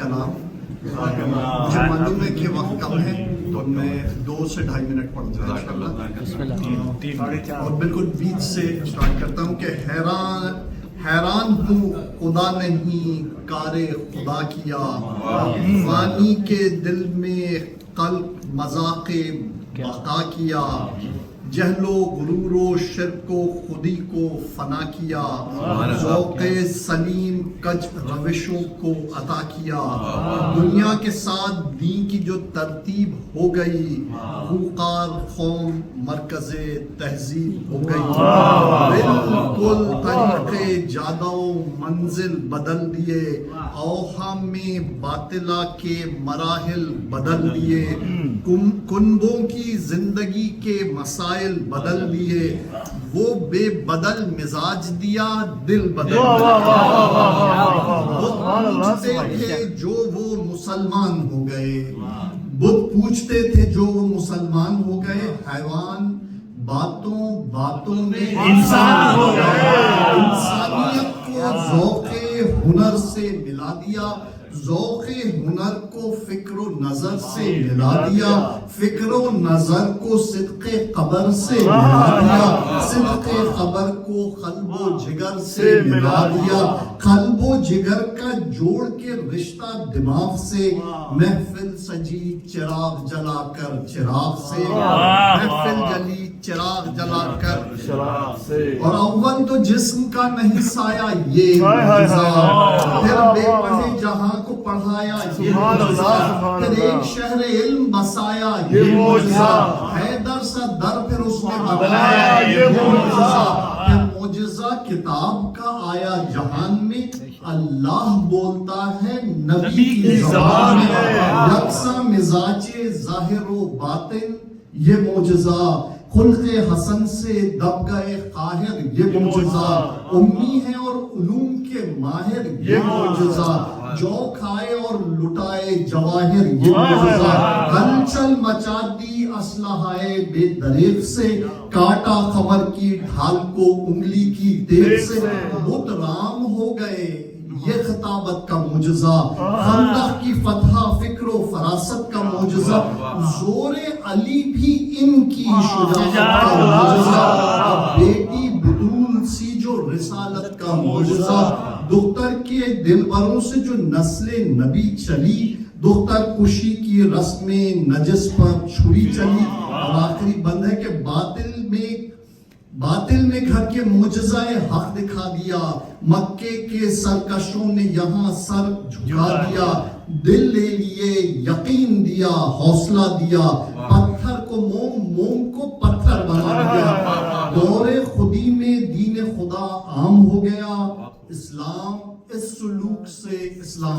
کا نام. مجھے معلوم ہے کہ وقت کم ہے تو میں 2 سے 2.5 منٹ پڑھوں گا. اور بالکل بیچ سے اسٹارٹ کرتا ہوں کہ حیران ہوں خدا نہیں کار خدا کیا, فانی کے دل میں قلب مذاق بقا کیا, جہل و غرور و شرک و خودی کو فنا کیا, ذوق سلیم کج روشوں کو عطا کیا, دنیا کے ساتھ دین کی جو ترتیب ہو گئی, خوقار قوم مرکز تہذیب ہو گئی, بالکل طریقے جادہ و منزل بدل دیے, اوہام میں باطلہ کے مراحل بدل دیے, کنبوں کی زندگی کے مسائل بدل دیے, وہ بے بدل مزاج دیا دل بدل دیا, پوچھتے تھے جو وہ مسلمان ہو گئے, بت پوچھتے تھے جو وہ مسلمان ہو گئے, حیوان باتوں میں انسان ہو گئے, انسانیت کو ذوق ہنر سے ملا دیا, ذوق ہنر کو فکر و نظر سے ملا دیا, فکر و نظر کو صدق قبر سے ملا دیا, صدق قبر کو قلب و جگر سے ملا دیا, قلب و جگر کا جوڑ کے رشتہ دماغ سے, محفل سجی چراغ جلا کر چراغ سے, محفل جلی چراغ جلا کر چراغ سے, اور اول تو جسم کا نہیں سایہ یہ معجزہ, پھر بے پڑھے جہاں کو پڑھایا یہ معجزہ, پھر ایک شہر علم بسایا یہ معجزہ, حیدر سا در پھر اس نے بنایا یہ معجزہ, پھر معجزہ کتاب کا آیا جہان میں, اللہ بولتا ہے نبی کی زبان میں, یکساں مزاج ظاہر و باطن یہ معجزہ, خلق حسن سے دب گئے قاہر یہ معجزہ, امی ہے اور علوم کے ماہر یہ معجزہ, جو کھائے اور لٹائے جواہر یہ معجزہ, ہلچل مچا دی اسلحہ بے دریغ سے, کاٹا قمر کی ڈھال کو انگلی کی تیغ سے, بت رام ہو گئے یہ خطابت کا معجزہ, خندق کی فتح فکر و فراست کا معجزہ, زور علی بھی ان کی شجاعت کا معجزہ, بیٹی بطول سی جو رسالت کا معجزہ, دختر کے دلبروں سے جو نسل نبی چلی, دختر کشی کی رسم نجس پر چھری چلی, اور آخری بند ہے کہ باطل میں گھر کے معجزہ حق دکھا دیا, مکے کے سرکشوں نے یہاں سر جھکا دیا, دل لے لیے یقین دیا حوصلہ دیا, پتھر کو موم کو پتھر بنا دیا, دور خودی میں دین خدا عام ہو گیا, اسلام اس سلوک سے اسلام